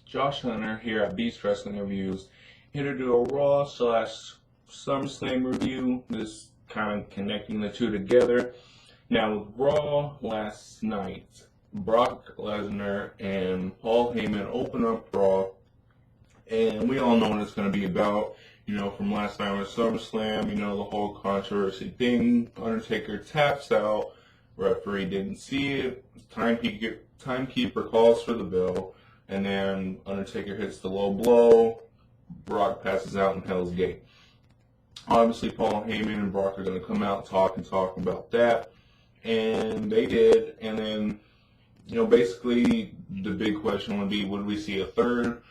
Josh Hunter here at Beast Wrestling Reviews, here to do a Raw / SummerSlam review, just kind of connecting the two together. Now, with Raw last night, Brock Lesnar and Paul Heyman open up Raw, and we all know what it's going to be about. From last night with SummerSlam, the whole controversy thing. Undertaker taps out, referee didn't see it, timekeeper calls for the bell, and then Undertaker hits the low blow, Brock passes out in Hell's Gate. Obviously, Paul Heyman and Brock are going to come out and talk about that, and they did. And then, basically the big question would be, would we see a third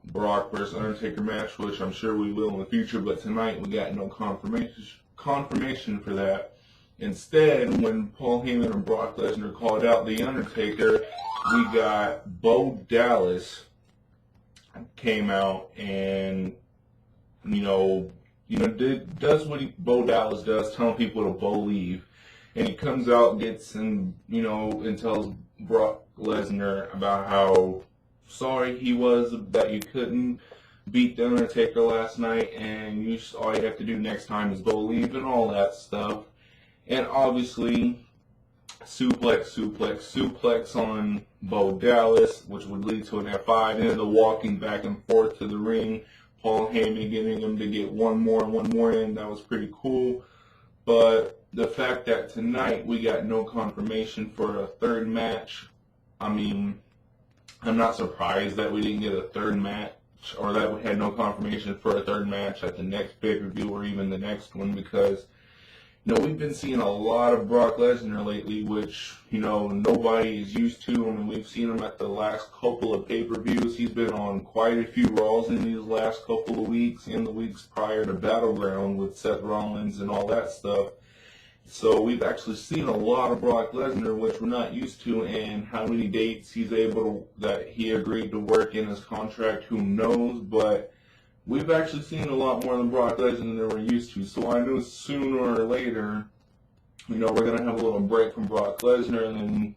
Brock versus Undertaker match, which I'm sure we will in the future, but tonight we got no confirmation for that. Instead, when Paul Heyman and Brock Lesnar called out The Undertaker, we got Bo Dallas came out and, does what Bo Dallas does, telling people to believe. And he comes out, gets and tells Brock Lesnar about how sorry he was that you couldn't beat The Undertaker last night, and all you have to do next time is believe and all that stuff. And obviously, suplex on Bo Dallas, which would lead to an F5, and then the walking back and forth to the ring. Paul Heyman getting him to get one more in. That was pretty cool. But the fact that tonight we got no confirmation for a third match, I'm not surprised that we didn't get a third match, or that we had no confirmation for a third match at the next pay-per-view or even the next one, because we've been seeing a lot of Brock Lesnar lately, which, nobody is used to. We've seen him at the last couple of pay-per-views. He's been on quite a few Raws in these last couple of weeks, and the weeks prior to Battleground with Seth Rollins and all that stuff. So we've actually seen a lot of Brock Lesnar, which we're not used to, and how many dates that he agreed to work in his contract, who knows, but we've actually seen a lot more than Brock Lesnar than we're used to. So I knew sooner or later, we're going to have a little break from Brock Lesnar, and then,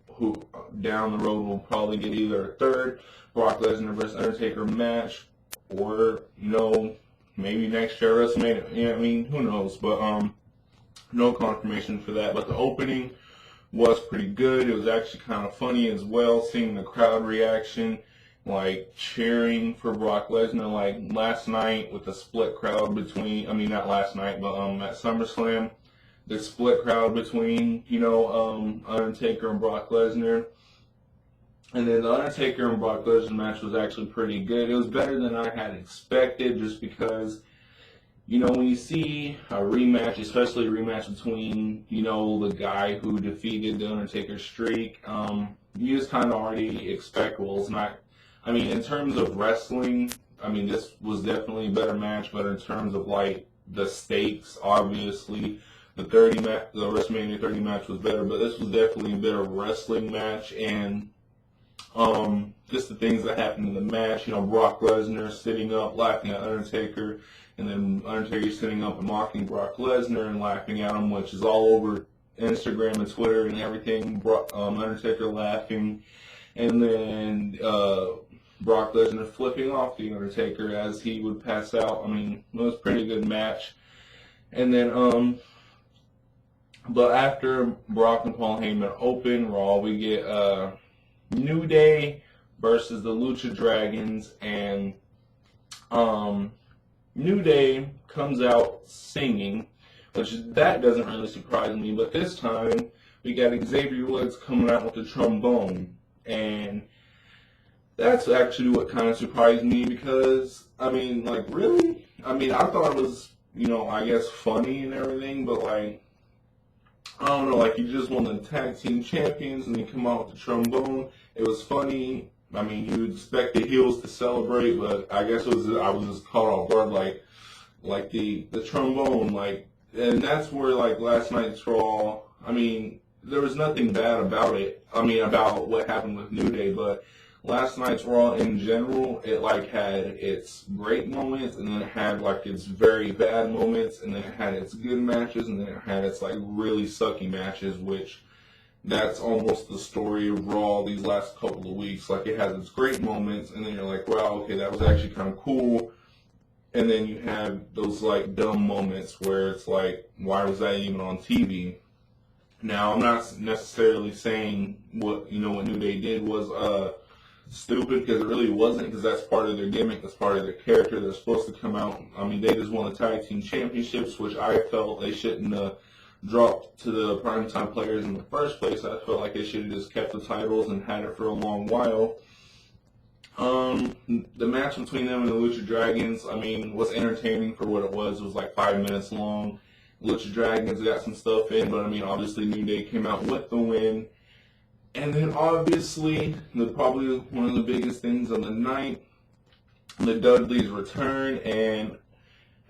who down the road will probably get either a third Brock Lesnar versus Undertaker match, or, maybe next year WrestleMania. Who knows? But, no confirmation for that. But the opening was pretty good. It was actually kind of funny as well, seeing the crowd reaction, like cheering for Brock Lesnar, like last night with the split crowd between, not last night, but at SummerSlam, the split crowd between, Undertaker and Brock Lesnar. And then the Undertaker and Brock Lesnar match was actually pretty good. It was better than I had expected, just because, when you see a rematch, especially a rematch between, the guy who defeated the Undertaker's streak, you just kind of already expect, well, it's not, in terms of wrestling, this was definitely a better match, but in terms of, the stakes, obviously, the WrestleMania 30 match was better, but this was definitely a better wrestling match, and just the things that happened in the match, Brock Lesnar sitting up, laughing at Undertaker, and then Undertaker sitting up and mocking Brock Lesnar and laughing at him, which is all over Instagram and Twitter and everything. Undertaker laughing, and then Brock Lesnar flipping off the Undertaker as he would pass out. It was a pretty good match. And then, but after Brock and Paul Heyman open Raw, we get New Day versus the Lucha Dragons, and New Day comes out singing, that doesn't really surprise me, but this time we got Xavier Woods coming out with the trombone, and that's actually what kind of surprised me, because, really? I thought it was, I guess funny and everything, but, I don't know, you just won the tag team champions, and you come out with the trombone. It was funny. You expect the heels to celebrate, but I guess I was just caught off guard, like the trombone, and that's where, last night's Raw, there was nothing bad about it, about what happened with New Day, but last night's Raw in general, it, had its great moments, and then it had, its very bad moments, and then it had its good matches, and then it had its, really sucky matches, which that's almost the story of Raw these last couple of weeks. Like, it has its great moments, and then you're like, wow, okay, that was actually kind of cool. And then you have those, like, dumb moments where it's like, why was that even on TV? Now, I'm not necessarily saying what New Day did was stupid, because it really wasn't, because that's part of their gimmick, that's part of their character. They're supposed to come out. I mean, they just won the tag team championships, which I felt they shouldn't have dropped to the primetime players in the first place. I felt like they should have just kept the titles and had it for a long while. The match between them and the Lucha Dragons, I mean, was entertaining for what it was. It was like 5 minutes long. Lucha Dragons got some stuff in, but I mean, obviously New Day came out with the win. And then obviously, probably one of the biggest things of the night, the Dudley's return, and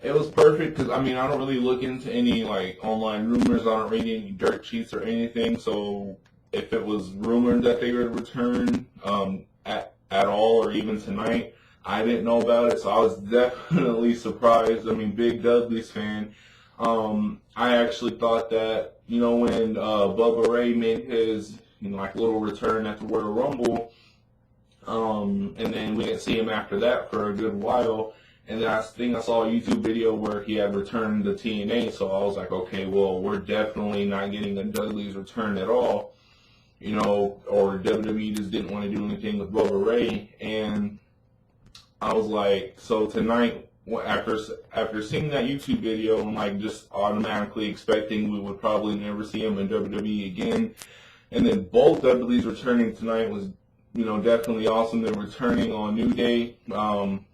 it was perfect because, I mean, I don't really look into any, like, online rumors. I don't read any dirt sheets or anything, so if it was rumored that they would return at all or even tonight, I didn't know about it, so I was definitely surprised. I mean, big Dudley's fan. I actually thought that, when Bubba Ray made his, like, little return at the Royal Rumble, and then we didn't see him after that for a good while. And then I think I saw a YouTube video where he had returned to TNA, so I was like, okay, well, we're definitely not getting a Dudley's return at all, or WWE just didn't want to do anything with Bubba Ray. And I was like, so tonight, after seeing that YouTube video, I'm like just automatically expecting we would probably never see him in WWE again. And then both Dudley's returning tonight was, definitely awesome. They're returning on New Day.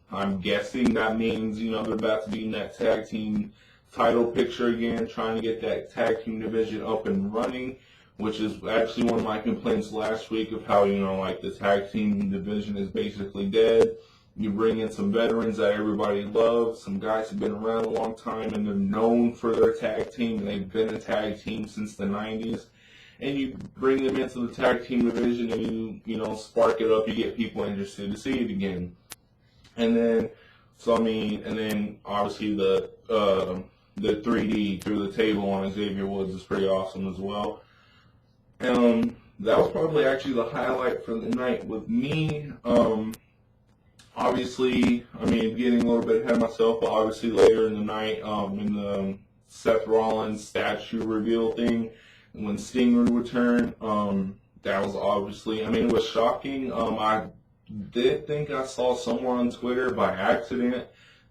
I'm guessing that means, they're about to be in that tag team title picture again, trying to get that tag team division up and running, which is actually one of my complaints last week of how, like the tag team division is basically dead. You bring in some veterans that everybody loves, some guys who've been around a long time and they're known for their tag team, and they've been a tag team since the 90s. And you bring them into the tag team division and you spark it up, you get people interested to see it again. And then, and then obviously the 3D through the table on Xavier Woods is pretty awesome as well. That was probably actually the highlight for the night with me. Obviously, getting a little bit ahead of myself, but obviously later in the night, in the Seth Rollins statue reveal thing, when Sting would return, that was obviously, it was shocking. I did think I saw somewhere on Twitter by accident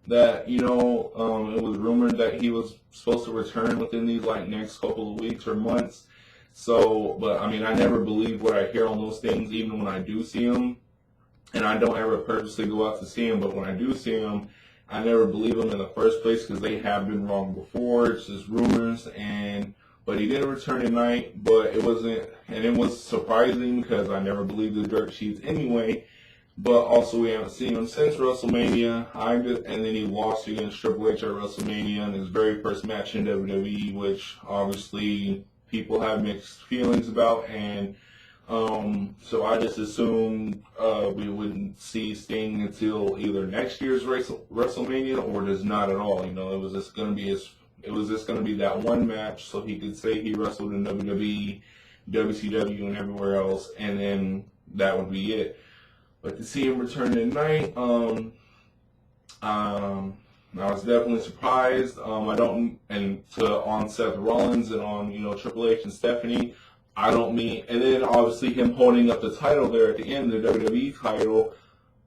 that, it was rumored that he was supposed to return within these, next couple of weeks or months. So, but, I never believe what I hear on those things, even when I do see them. And I don't ever purposely go out to see them, but when I do see them, I never believe them in the first place because they have been wrong before. It's just rumors. But he did return tonight, but it wasn't, and it was surprising because I never believed the dirt sheets anyway. But also, we haven't seen him since WrestleMania. And then he lost against Triple H at WrestleMania in his very first match in WWE, which obviously people have mixed feelings about. And so I just assumed we wouldn't see Sting until either next year's WrestleMania or just not at all. It was just going to be that one match, so he could say he wrestled in WWE, WCW, and everywhere else, and then that would be it. But to see him return tonight, I was definitely surprised. On Seth Rollins and on Triple H and Stephanie. And then obviously him holding up the title there at the end, the WWE title.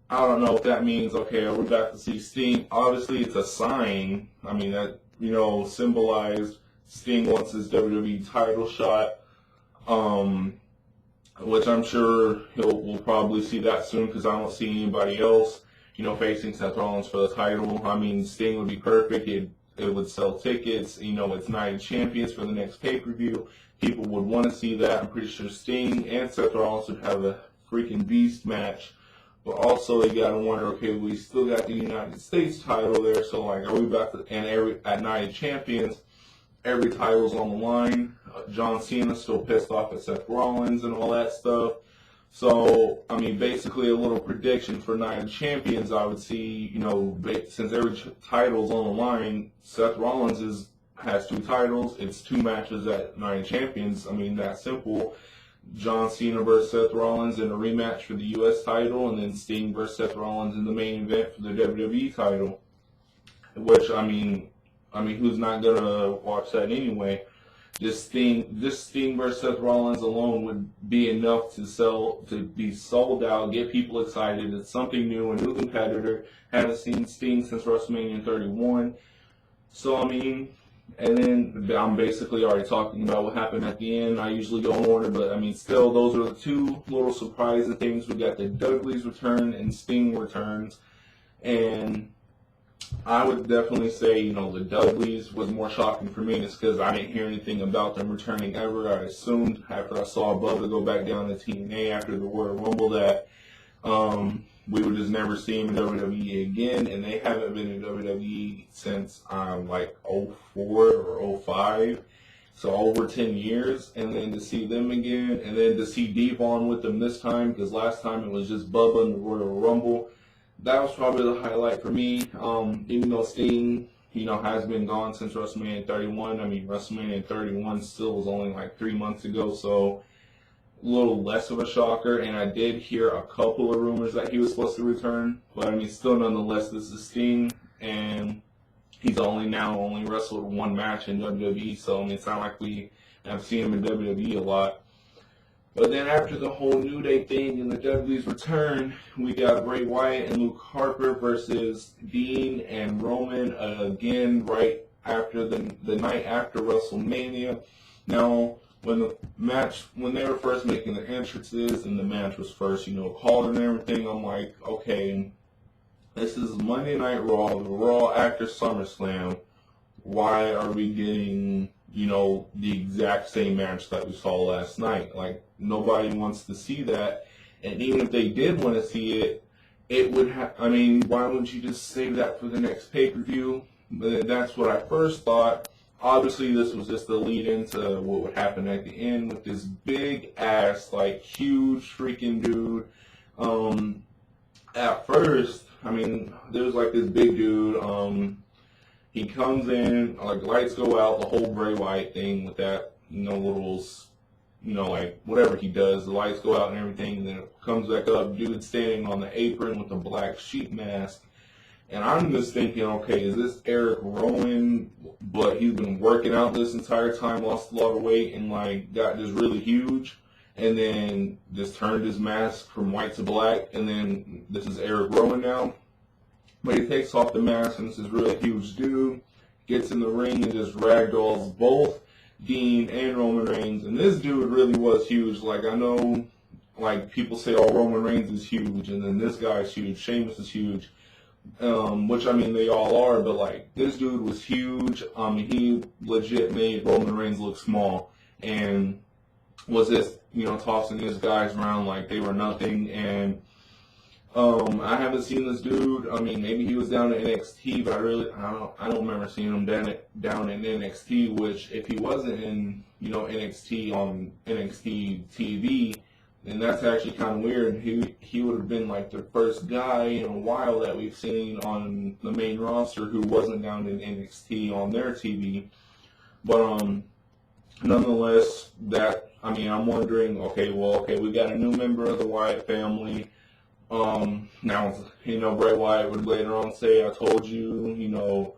I don't know if that means, okay, we're about to see Sting. Obviously, it's a sign. That, symbolized Sting wants his WWE title shot, which I'm sure we'll probably see that soon because I don't see anybody else, facing Seth Rollins for the title. Sting would be perfect. It would sell tickets. It's Night of Champions for the next pay-per-view. People would want to see that. I'm pretty sure Sting and Seth Rollins would have a freaking beast match. But also, you got to wonder, okay, we still got the United States title there, so, are we about to, and at Night of Champions, every title's on the line. John Cena's still pissed off at Seth Rollins and all that stuff. So, basically a little prediction for Night of Champions, I would see, since every title's on the line, Seth Rollins is has 2 titles. It's 2 matches at Night of Champions. I mean, that's simple. John Cena versus Seth Rollins in a rematch for the U.S. title, and then Sting versus Seth Rollins in the main event for the WWE title. Which, I mean, who's not gonna watch that anyway? This Sting versus Seth Rollins alone would be enough to be sold out, get people excited. It's something new, a new competitor. Haven't seen Sting since WrestleMania 31. So, I mean, and then I'm basically already talking about what happened at the end. I usually go in order, but I mean, still, those are the 2 little surprising things. We got the Dudley's return and Sting returns. And I would definitely say, the Dudleys was more shocking for me just because I didn't hear anything about them returning ever. I assumed after I saw Bubba go back down to TNA after the Royal Rumble that we would just never see him in WWE again, and they haven't been in WWE since like 04 or 05, so over 10 years, and then to see them again, and then to see Devon with them this time, because last time it was just Bubba in the Royal Rumble. That was probably the highlight for me, even though Sting, has been gone since WrestleMania 31. I mean, WrestleMania 31 still was only like 3 months ago, so a little less of a shocker. And I did hear a couple of rumors that he was supposed to return, but I mean, still nonetheless, this is Sting, and he's only wrestled 1 match in WWE, so I mean, it's not like we have seen him in WWE a lot. But then after the whole New Day thing and the Dudleys return, we got Bray Wyatt and Luke Harper versus Dean and Roman again right after the night after WrestleMania. Now, when they were first making their entrances and the match was first, called and everything, I'm like, okay, this is Monday Night Raw, the Raw after SummerSlam. Why are we getting, the exact same match that we saw last night? Like, nobody wants to see that. And even if they did want to see it, it would have, why wouldn't you just save that for the next pay-per-view? But that's what I first thought. Obviously, this was just the lead into what would happen at the end with this big-ass, like, huge freaking dude. At first, there was, like, this big dude. He comes in, like, lights go out, the whole Bray Wyatt thing with that, like, whatever he does, the lights go out and everything, and then it comes back up, dude standing on the apron with a black sheep mask. And I'm just thinking, okay, is this Eric Rowan, but he's been working out this entire time, lost a lot of weight, and, like, got just really huge, and then just turned his mask from white to black, and then this is Eric Rowan now. But he takes off the mask, and this is really huge dude, gets in the ring and just ragdolls both Dean and Roman Reigns. And this dude really was huge. Like, I know, like, people say, oh, Roman Reigns is huge, and then this guy's huge, Sheamus is huge. Which, they all are, but, like, this dude was huge. He legit made Roman Reigns look small, and was just, tossing his guys around like they were nothing. And I haven't seen this dude. Maybe he was down at NXT, but I don't remember seeing him down in NXT. Which, if he wasn't in, NXT on NXT TV, then that's actually kind of weird. He would have been like the first guy in a while that we've seen on the main roster who wasn't down in NXT on their TV. But nonetheless, I'm wondering. Okay, we got a new member of the Wyatt family. Now, Bray Wyatt would later on say, I told you,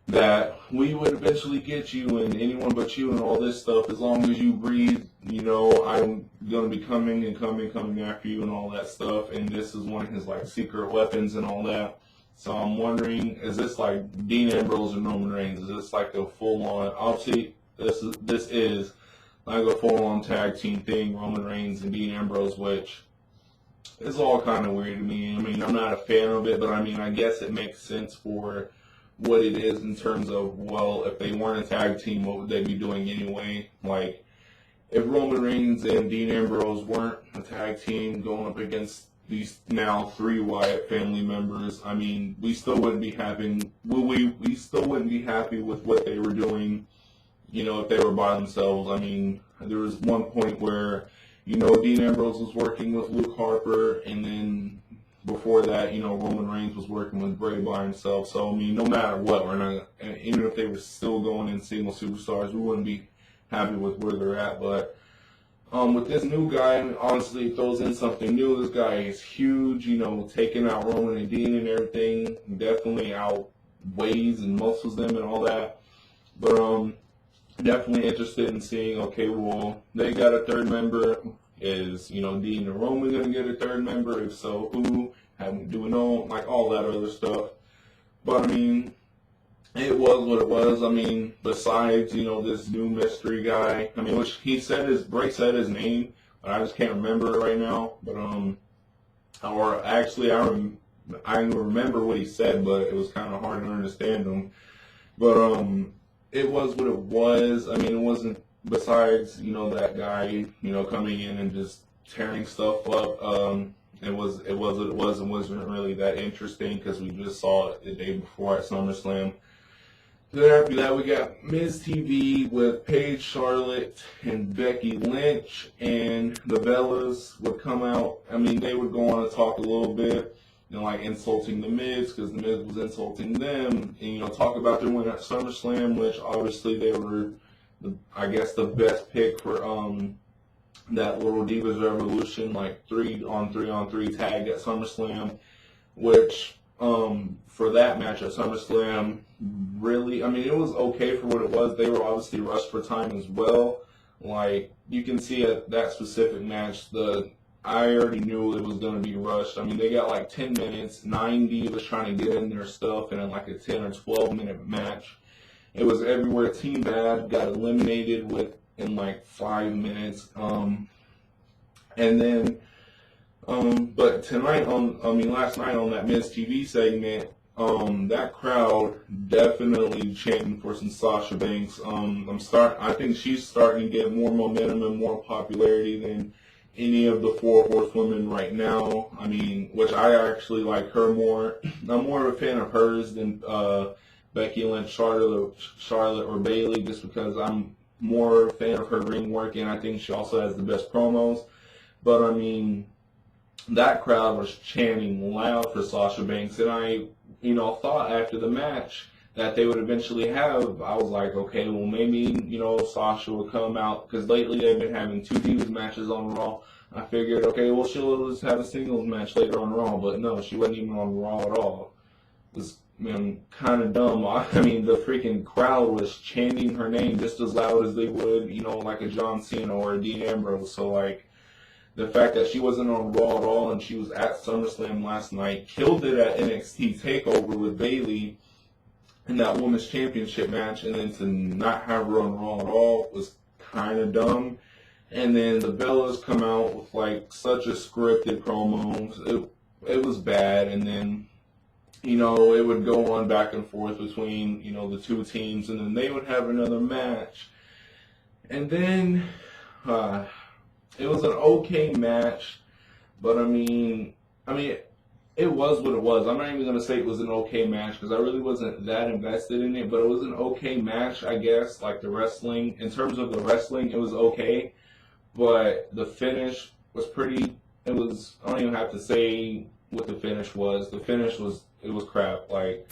that we would eventually get you and anyone but you and all this stuff. As long as you breathe, I'm going to be coming after you and all that stuff. And this is one of his, like, secret weapons and all that. So I'm wondering, is this like Dean Ambrose and Roman Reigns? Is this like a full-on, obviously, this is like a full-on tag team thing, Roman Reigns and Dean Ambrose, which it's all kind of weird to me. I'm not a fan of it, but I guess it makes sense for what it is in terms of, well, if they weren't a tag team, what would they be doing anyway? Like, if Roman Reigns and Dean Ambrose weren't a tag team going up against these now 3 Wyatt family members, we still wouldn't be happy. We still wouldn't be happy with what they were doing, if they were by themselves. There was one point where Dean Ambrose was working with Luke Harper, and then before that, Roman Reigns was working with Bray by himself. So, I mean, no matter what, we're not, and even if they were still going in single superstars, we wouldn't be happy with where they're at. But with this new guy, honestly, it throws in something new. This guy is huge, taking out Roman and Dean and everything. Definitely outweighs and muscles them and all that. But definitely interested in seeing, okay, well, they got a third member. Is, Dean and Roman going to get a third member? If so, who? Do we know? Like, all that other stuff. But, I mean, it was what it was. I mean, besides, this new mystery guy, I mean, which Bray said his name, but I just can't remember it right now. But, or actually, I remember what he said, but it was kind of hard to understand him. But, it was what it was. I mean, it wasn't, besides, that guy, coming in and just tearing stuff up, it was what it was. It wasn't really that interesting because we just saw it the day before at SummerSlam. Then after that, we got Miz TV with Paige, Charlotte, and Becky Lynch, and the Bellas would come out. I mean, they would go on and talk a little bit, like insulting the Miz because the Miz was insulting them, and talk about their win at SummerSlam, which obviously they were, I guess, the best pick for that little Divas Revolution, like 3-on-3 tag at SummerSlam, which for that match at SummerSlam, really, I mean, it was okay for what it was. They were obviously rushed for time as well. Like, you can see at that specific match, I already knew it was going to be rushed. I mean, they got like 10 minutes, 9 divas trying to get in their stuff, and in like a 10 or 12-minute match. It was everywhere. Team Bad got eliminated in like 5 minutes. And then, but last night on that Miz TV segment, that crowd definitely chanting for some Sasha Banks. I think she's starting to get more momentum and more popularity than any of the 4 horsewomen right now. I mean, which I actually like her more. I'm more of a fan of hers than Becky Lynch, Charlotte, or Bayley, just because I'm more a fan of her ring work, and I think she also has the best promos. But, I mean, that crowd was chanting loud for Sasha Banks, and I, thought after the match that they would eventually I was like, okay, well, maybe, Sasha will come out, because lately they've been having 2 Divas matches on Raw. I figured, okay, well, she'll just have a singles match later on Raw, but no, she wasn't even on Raw at all. It was, kind of dumb. I mean, the freaking crowd was chanting her name just as loud as they would, like a John Cena or a Dean Ambrose. So, like, the fact that she wasn't on Raw at all and she was at SummerSlam last night, killed it at NXT TakeOver with Bayley in that Women's Championship match, and then to not have her on Raw at all was kind of dumb. And then the Bellas come out with, like, such a scripted promo. It was bad, and then it would go on back and forth between, the 2 teams, and then they would have another match. And then, it was an okay match, but I mean, it was what it was. I'm not even going to say it was an okay match, because I really wasn't that invested in it, but it was an okay match, I guess, like the wrestling. In terms of the wrestling, it was okay, but the finish was I don't even have to say what the finish was. The finish was crap. Like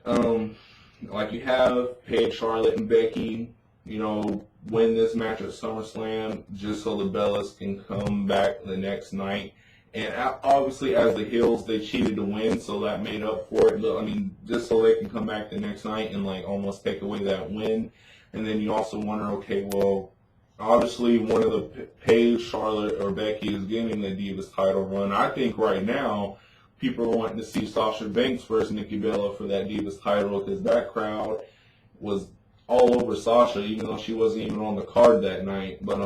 you have Paige, Charlotte, and Becky, win this match at SummerSlam just so the Bellas can come back the next night. And obviously, as the heels, they cheated to win, so that made up for it. But, I mean, just so they can come back the next night and, like, almost take away that win. And then you also wonder, okay, well, obviously one of the Paige, Charlotte, or Becky is getting the Divas title run. I think right now people are wanting to see Sasha Banks versus Nikki Bella for that Divas title, because that crowd was all over Sasha, even though she wasn't even on the card that night. But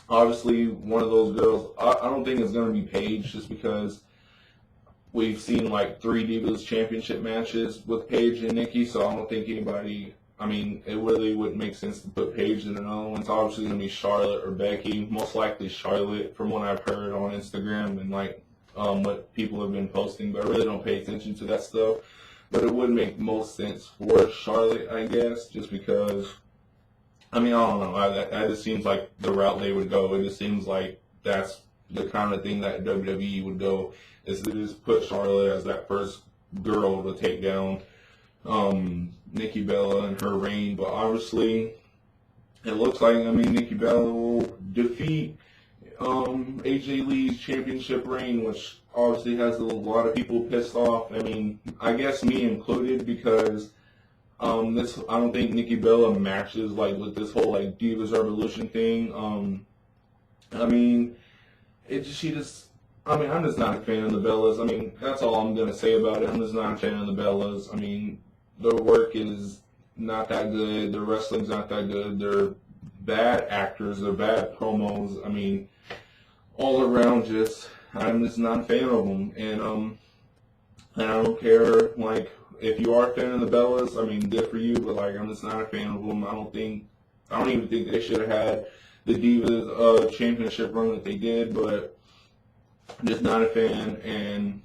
obviously one of those girls, I don't think it's going to be Paige, just because we've seen like 3 Divas championship matches with Paige and Nikki, so I don't think anybody, I mean, it really wouldn't make sense to put Paige in another one. It's obviously going to be Charlotte or Becky, most likely Charlotte, from what I've heard on Instagram and like what people have been posting, but I really don't pay attention to that stuff. But it would make most sense for Charlotte, I guess, just because, I mean, I don't know. That just seems like the route they would go. It just seems like that's the kind of thing that WWE would go, is to just put Charlotte as that first girl to take down Nikki Bella and her reign. But obviously, it looks like, Nikki Bella will defeat AJ Lee's championship reign, which obviously has a lot of people pissed off. I guess me included, because I don't think Nikki Bella matches with this whole Divas Revolution thing. I'm just not a fan of the Bellas. That's all I'm gonna say about it. I'm just not a fan of the Bellas. Their work is not that good. Their wrestling's not that good. They're bad actors. They're bad promos. All around, I'm just not a fan of them. And I don't care, if you are a fan of the Bellas, good for you, but I'm just not a fan of them. I don't even think they should have had the Divas championship run that they did, but I'm just not a fan. And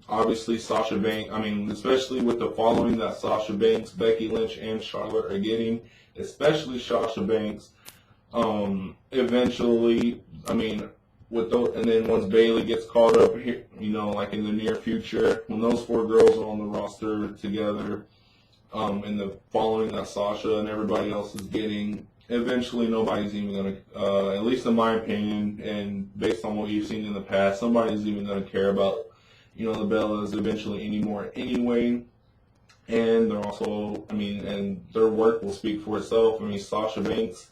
obviously Sasha Banks, especially with the following that Sasha Banks, Becky Lynch, and Charlotte are getting, especially Sasha Banks, eventually, with those, and then once Bayley gets caught up here, in the near future, when those 4 girls are on the roster together, and the following that Sasha and everybody else is getting, eventually nobody's even going to, at least in my opinion, and based on what you've seen in the past, nobody's even going to care about, the Bellas eventually anymore anyway. And they're also, and their work will speak for itself. Sasha Banks'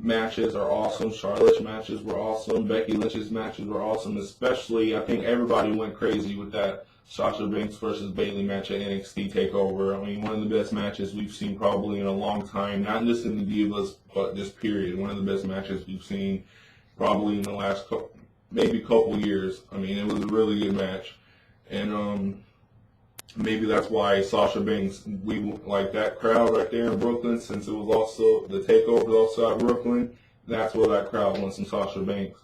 matches are awesome. Charlotte's matches were awesome. Becky Lynch's matches were awesome. Especially, I think everybody went crazy with that Sasha Banks versus Bayley match at NXT TakeOver. One of the best matches we've seen probably in a long time. Not just in the Divas, but just period. One of the best matches we've seen probably in the last maybe couple years. It was a really good match. And maybe that's why Sasha Banks, we like that crowd right there in Brooklyn, since it was also, the TakeOver was also at Brooklyn, that's where that crowd wants some Sasha Banks.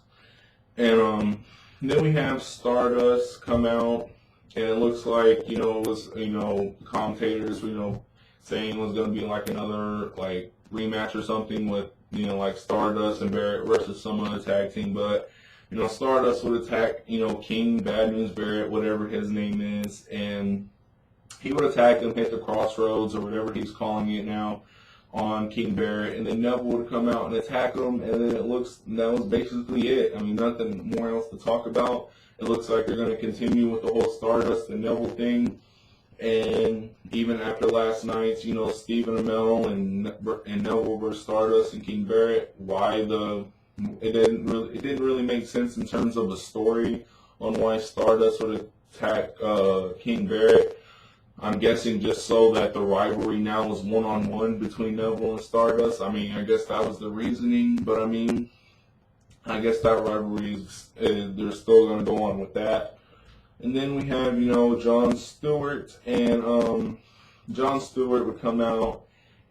And then we have Stardust come out, and it looks like, it was, commentators, saying it was going to be another, rematch or something with, Stardust and Barrett versus some other tag team, but Stardust would attack, King, Bad News Barrett, whatever his name is, and he would attack him, hit the crossroads, or whatever he's calling it now, on King Barrett, and then Neville would come out and attack him, and then that was basically it. Nothing more else to talk about. It looks like they're going to continue with the whole Stardust and Neville thing, and even after last night's, Stephen Amell and Neville versus Stardust and King Barrett, it didn't really make sense in terms of the story on why Stardust would attack King Barrett. I'm guessing just so that the rivalry now is one-on-one between Neville and Stardust. I guess that was the reasoning, but I guess that rivalry they're still going to go on with that. And then we have, Jon Stewart, and Jon Stewart would come out,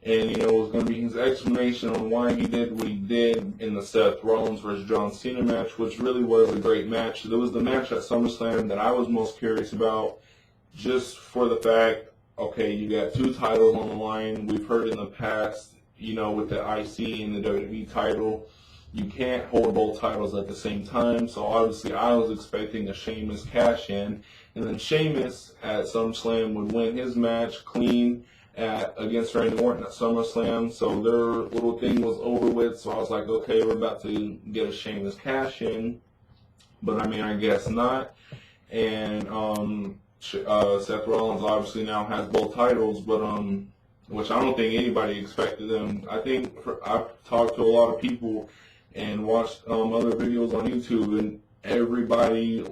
and, it was going to be his explanation on why he did what he did in the Seth Rollins versus John Cena match, which really was a great match. It was the match at SummerSlam that I was most curious about, just for the fact, okay, you got 2 titles on the line. We've heard in the past, with the IC and the WWE title, you can't hold both titles at the same time. So obviously I was expecting a Sheamus cash-in, and then Sheamus at SummerSlam would win his match clean against Randy Orton at SummerSlam. So their little thing was over with. So I was like, okay, we're about to get a Sheamus cash-in. But I guess not. And Seth Rollins obviously now has both titles, but which I don't think anybody expected them. I've talked to a lot of people and watched other videos on YouTube, and everybody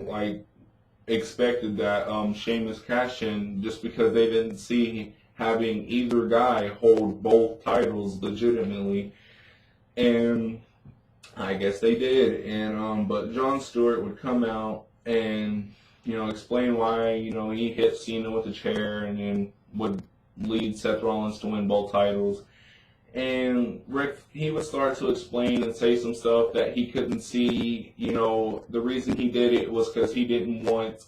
expected that Sheamus cash-in, just because they didn't see having either guy hold both titles legitimately, and I guess they did. And but Jon Stewart would come out and explain why, he hit Cena with a chair, and then would lead Seth Rollins to win both titles. And he would start to explain and say some stuff that he couldn't see, the reason he did it was because he didn't want,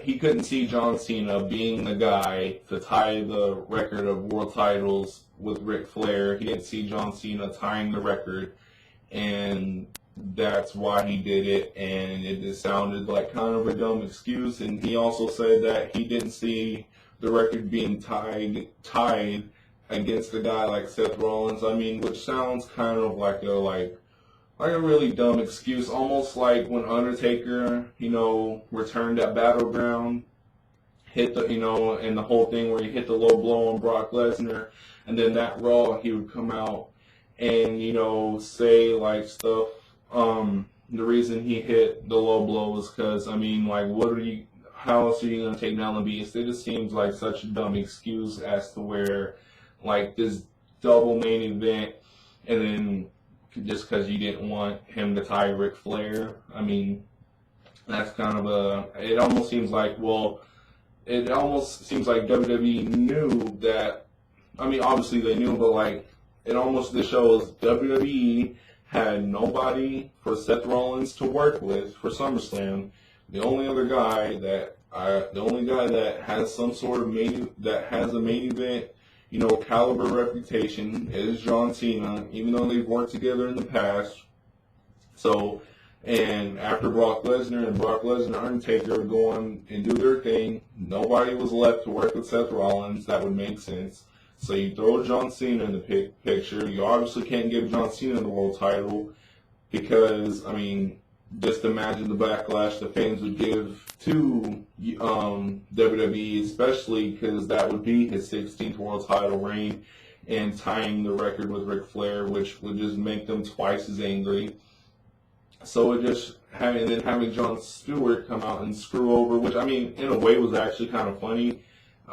he couldn't see John Cena being the guy to tie the record of world titles with Ric Flair. He didn't see John Cena tying the record, and that's why he did it, and it just sounded like kind of a dumb excuse. And he also said that he didn't see the record being tied against a guy like Seth Rollins. I mean, which sounds kind of like a really dumb excuse, almost like when Undertaker, returned at Battleground, hit the, and the whole thing where he hit the low blow on Brock Lesnar, and then that Raw he would come out and, say like stuff. The reason he hit the low blow was because, I mean, like, how else are you going to take down the Beast? It just seems like such a dumb excuse as to where, like, this double main event, and then just because you didn't want him to tie Ric Flair. I mean, that's kind of it almost seems like WWE knew that, I mean, obviously they knew, but like, this shows WWE had nobody for Seth Rollins to work with for SummerSlam. The only guy that has some sort of has a main event, caliber reputation is John Cena, even though they've worked together in the past. So, and after Brock Lesnar and Undertaker go on and do their thing, nobody was left to work with Seth Rollins. That would make sense. So you throw John Cena in the picture. You obviously can't give John Cena the world title because, I mean, just imagine the backlash the fans would give to WWE, especially because that would be his 16th world title reign and tying the record with Ric Flair, which would just make them twice as angry. So having Jon Stewart come out and screw over, which, I mean, in a way was actually kind of funny.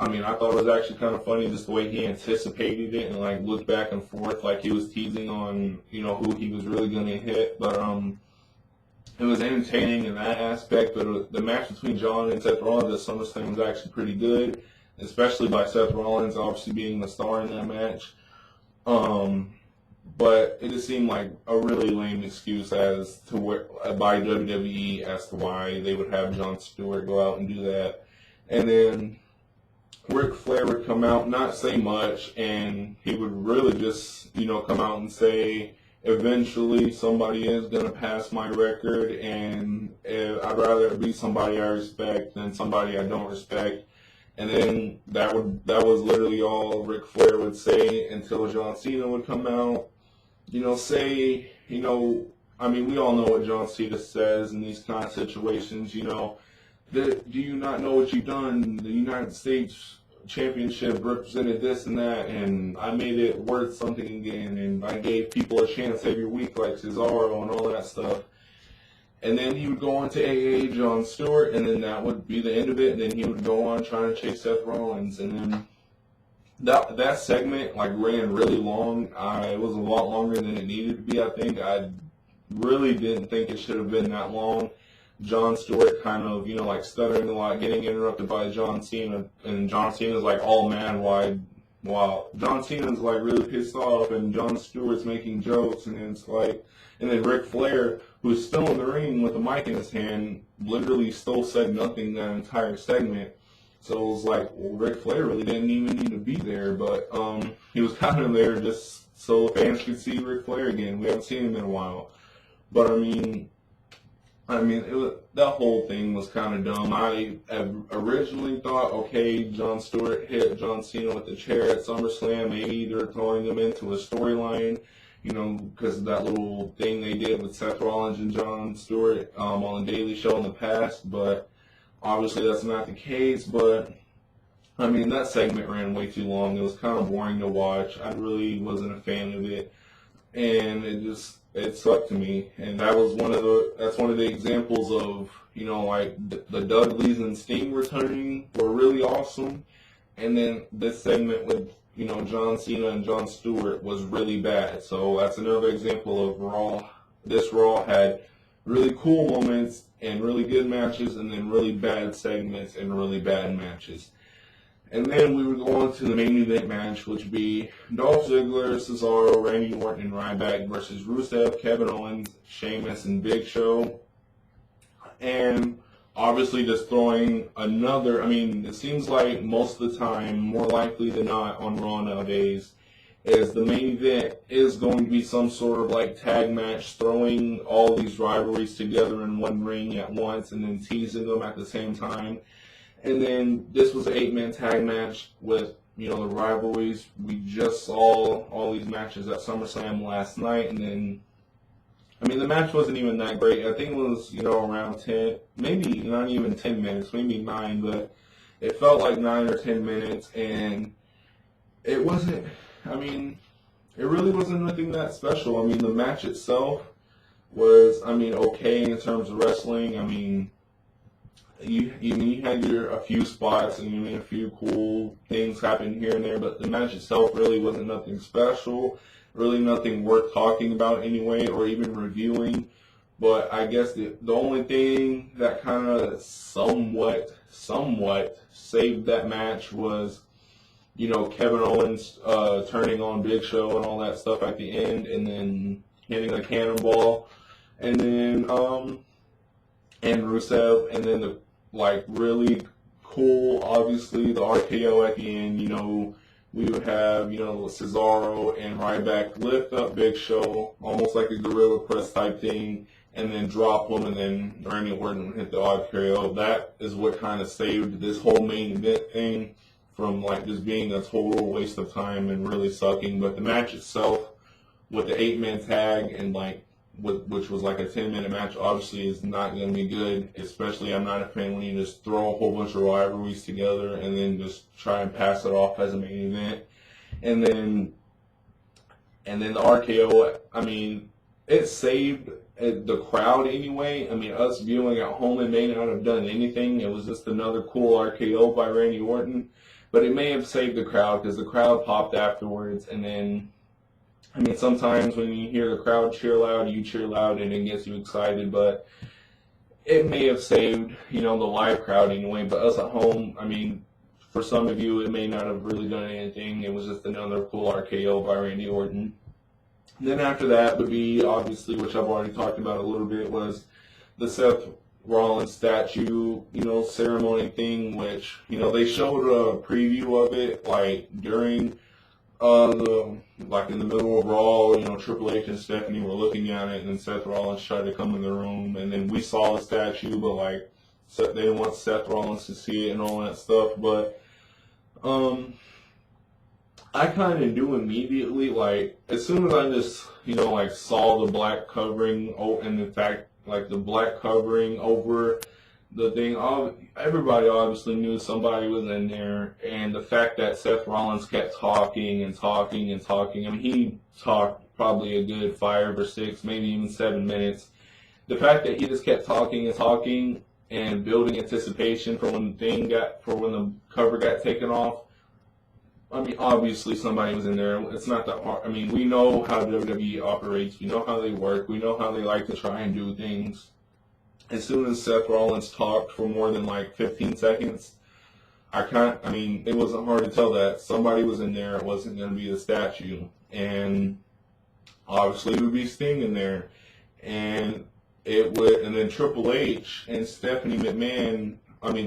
I mean, I thought it was actually kind of funny just the way he anticipated it and, like, looked back and forth like he was teasing on, who he was really going to hit. But it was entertaining in that aspect. But the match between John and Seth Rollins at SummerSlam was actually pretty good, especially by Seth Rollins obviously being the star in that match. But it just seemed like a really lame excuse as to by WWE as to why they would have Jon Stewart go out and do that. And then Ric Flair would come out, not say much, and he would really just, come out and say, eventually somebody is going to pass my record, and I'd rather it be somebody I respect than somebody I don't respect. And then that was literally all Ric Flair would say until John Cena would come out, say, I mean, we all know what John Cena says in these kind of situations, do you not know what you've done? The United States Championship represented this and that, and I made it worth something again, and I gave people a chance every week like Cesaro and all that stuff. And then he would go on to AA Jon Stewart, and then that would be the end of it, and then he would go on trying to chase Seth Rollins. And then that segment, like, ran really long. It was a lot longer than it needed to be, I think. I really didn't think it should have been that long. Jon Stewart kind of, like, stuttering a lot, getting interrupted by John Cena, and John Cena's, like, all mad while John Cena's, like, really pissed off, and Jon Stewart's making jokes, and it's like, and then Ric Flair, who's still in the ring with a mic in his hand, literally still said nothing that entire segment. So it was like, well, Ric Flair really didn't even need to be there, but he was kind of there just so fans could see Ric Flair again. We haven't seen him in a while. But, I mean, that whole thing was kind of dumb. I originally thought, okay, Jon Stewart hit John Cena with the chair at SummerSlam. Maybe they're throwing him into a storyline, because of that little thing they did with Seth Rollins and Jon Stewart on the Daily Show in the past. But obviously that's not the case. But, I mean, that segment ran way too long. It was kind of boring to watch. I really wasn't a fan of it. And it sucked to me, and that's one of the examples of, like, the Dudleys and Sting returning were really awesome, and then this segment with, John Cena and Jon Stewart was really bad. So that's another example of Raw. This Raw had really cool moments and really good matches, and then really bad segments and really bad matches. And then we would go on to the main event match, which would be Dolph Ziggler, Cesaro, Randy Orton, and Ryback versus Rusev, Kevin Owens, Sheamus, and Big Show. And obviously just throwing another, I mean, it seems like most of the time, more likely than not on Raw nowadays, is the main event is going to be some sort of like tag match, throwing all these rivalries together in one ring at once and then teasing them at the same time. And then this was an 8-man tag match with, the rivalries. We just saw all these matches at SummerSlam last night, and then, the match wasn't even that great. I think it was, around 10, maybe not even 10 minutes, maybe 9, but it felt like 9 or 10 minutes, and it wasn't, it really wasn't nothing that special. The match itself was, okay in terms of wrestling. You had a few spots and a few cool things happen here and there, but the match itself really wasn't nothing special, really nothing worth talking about anyway, or even reviewing. But I guess the only thing that kind of somewhat saved that match was, Kevin Owens turning on Big Show and all that stuff at the end, and then hitting a cannonball, and then and Rusev, and then the really cool, obviously the RKO at the end. We would have Cesaro and Ryback lift up Big Show, almost like a gorilla press type thing, and then drop him, and then Randy Orton would hit the RKO. That is what kind of saved this whole main event thing from just being a total waste of time and really sucking. But the match itself, with the 8-man tag and which was like a 10-minute match, obviously is not going to be good. Especially, I'm not a fan when you just throw a whole bunch of rivalries together and then just try and pass it off as a main event. And then the RKO, it saved the crowd anyway. Us viewing at home, it may not have done anything. It was just another cool RKO by Randy Orton. But it may have saved the crowd because the crowd popped afterwards. And then, sometimes when you hear the crowd cheer loud, you cheer loud and it gets you excited. But it may have saved, the live crowd anyway. But us at home, for some of you, it may not have really done anything. It was just another cool RKO by Randy Orton. Then after that would be, obviously, which I've already talked about a little bit, was the Seth Rollins statue, ceremony thing, which, they showed a preview of it, during, in the middle of Raw, Triple H and Stephanie were looking at it, and then Seth Rollins tried to come in the room, and then we saw the statue, but, they didn't want Seth Rollins to see it and all that stuff, but, I kind of knew immediately, as soon as I just, saw the black covering, and in fact, the black covering over the thing, everybody obviously knew somebody was in there, and the fact that Seth Rollins kept talking and talking and talking, he talked probably a good 5 or 6, maybe even 7 minutes. The fact that he just kept talking and talking and building anticipation for when the cover got taken off, obviously somebody was in there. It's not that hard. We know how WWE operates. We know how they work. We know how they like to try and do things. As soon as Seth Rollins talked for more than 15 seconds, it wasn't hard to tell that somebody was in there. It wasn't going to be the statue. And obviously it would be Sting in there. And then Triple H and Stephanie McMahon,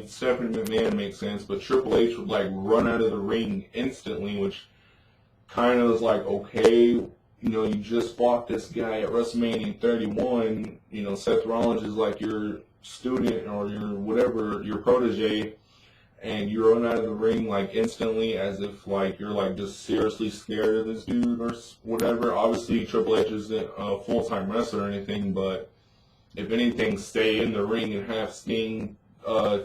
Stephanie McMahon makes sense, but Triple H would run out of the ring instantly, which kind of was okay, you just fought this guy at WrestleMania 31, Seth Rollins is your student or your whatever, your protege, and you run out of the ring instantly as if you're just seriously scared of this dude or whatever. Obviously Triple H isn't a full-time wrestler or anything, but if anything, stay in the ring and have Sting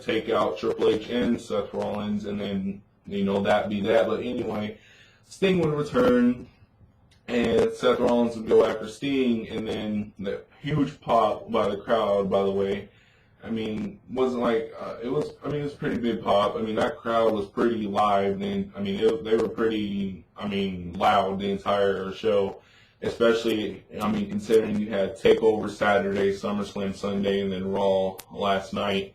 take out Triple H and Seth Rollins, and then, that be that. But anyway, Sting would return, and Seth Rollins would go after Sting, and then the huge pop by the crowd, by the way. Wasn't it was a pretty big pop. That crowd was pretty live, and they were pretty, loud the entire show. Especially, considering you had TakeOver Saturday, SummerSlam Sunday, and then Raw last night.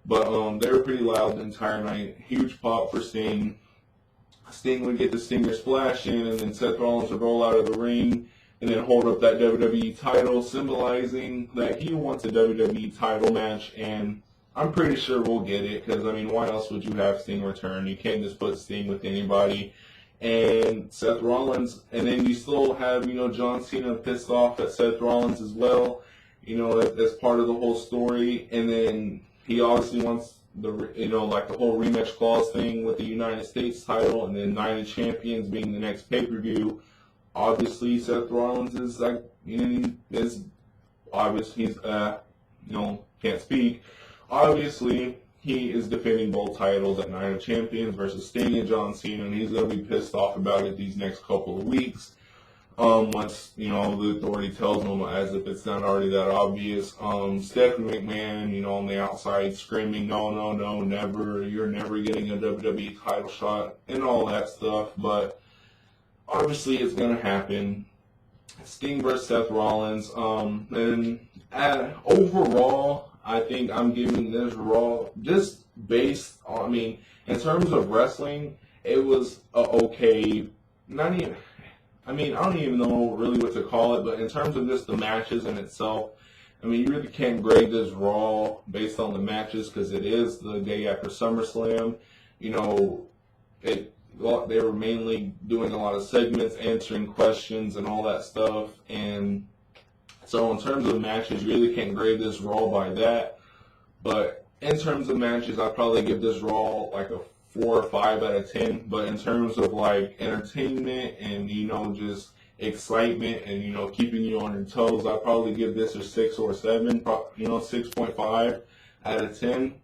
But they were pretty loud the entire night. Huge pop for Sting. Sting would get the Stinger Splash in, and then Seth Rollins would roll out of the ring and then hold up that WWE title, symbolizing that he wants a WWE title match. And I'm pretty sure we'll get it, because, why else would you have Sting return? You can't just put Sting with anybody. and Seth Rollins, and then you still have, John Cena pissed off at Seth Rollins as well, as part of the whole story, and then he obviously wants like the whole rematch clause thing with the United States title, and then Night of Champions being the next pay-per-view. Obviously, Seth Rollins is is obviously he's can't speak. Obviously, he is defending both titles at Night of Champions versus Sting and John Cena, and he's going to be pissed off about it these next couple of weeks. Once, the authority tells him, as if it's not already that obvious. Stephanie McMahon, on the outside screaming, no, never, you're never getting a WWE title shot, and all that stuff, but obviously it's going to happen. Sting versus Seth Rollins, and overall, I think I'm giving this Raw, just based on, in terms of wrestling, it was okay, I don't even know really what to call it, but in terms of just the matches in itself, you really can't grade this Raw based on the matches because it is the day after SummerSlam. They were mainly doing a lot of segments, answering questions and all that stuff, and so in terms of matches, you really can't grade this Raw by that. But in terms of matches, I'd probably give this Raw like a 4 or 5 out of 10. But in terms of like entertainment and just excitement and keeping you on your toes, I'd probably give this a 6 or 7, 6.5 out of 10.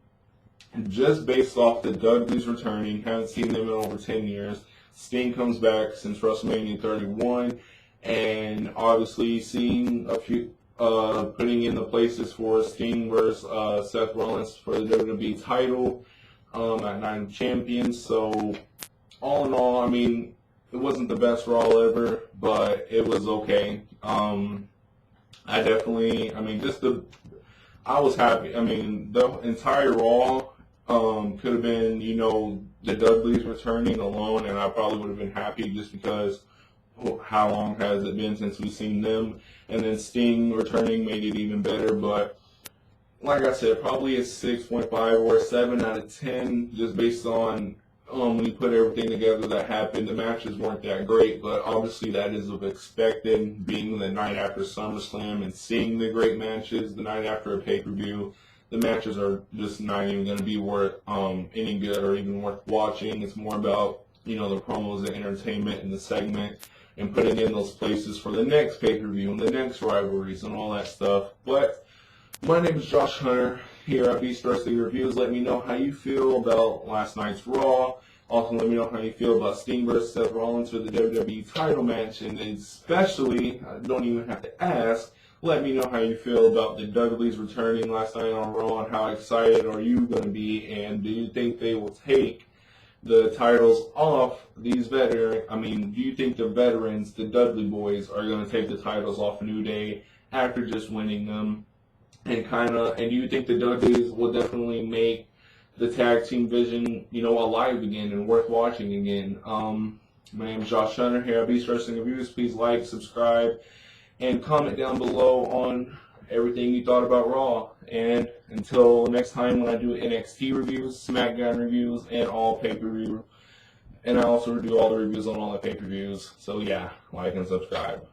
Just based off the Dudleys returning, haven't seen them in over 10 years. Sting comes back since WrestleMania 31. And obviously seeing a few, putting in the places for Sting versus Seth Rollins for the WWE title at Night of Champions. So all in all, it wasn't the best Raw ever, but it was okay. I definitely, I was happy. The entire Raw could have been, the Dudleys returning alone, and I probably would have been happy just because how long has it been since we've seen them? And then Sting returning made it even better. But like I said, probably a 6.5 or a 7 out of 10, just based on when you put everything together that happened. The matches weren't that great, but obviously that is of expected, being the night after SummerSlam and seeing the great matches the night after a pay-per-view. The matches are just not even going to be worth any good or even worth watching. It's more about the promos, the entertainment, and the segment, and putting in those places for the next pay-per-view and the next rivalries and all that stuff. But my name is Josh Hunter here at Beast Wrestling Reviews. Let me know how you feel about last night's Raw. Also, let me know how you feel about Sting versus Seth Rollins for the WWE title match. And especially, I don't even have to ask, let me know how you feel about the Dudleys returning last night on Raw, and how excited are you going to be, and do you think they will take the titles off these do you think the veterans, the Dudley boys, are going to take the titles off New Day after just winning them? And do you think the Dudleys will definitely make the tag team vision, alive again and worth watching again? My name is Josh Hunter here at Beast Wrestling Reviews. Please like, subscribe, and comment down below on everything you thought about Raw. And until next time, when I do NXT reviews, SmackDown reviews, and all pay-per-view, and I also do all the reviews on all the pay-per-views. So yeah, like and subscribe.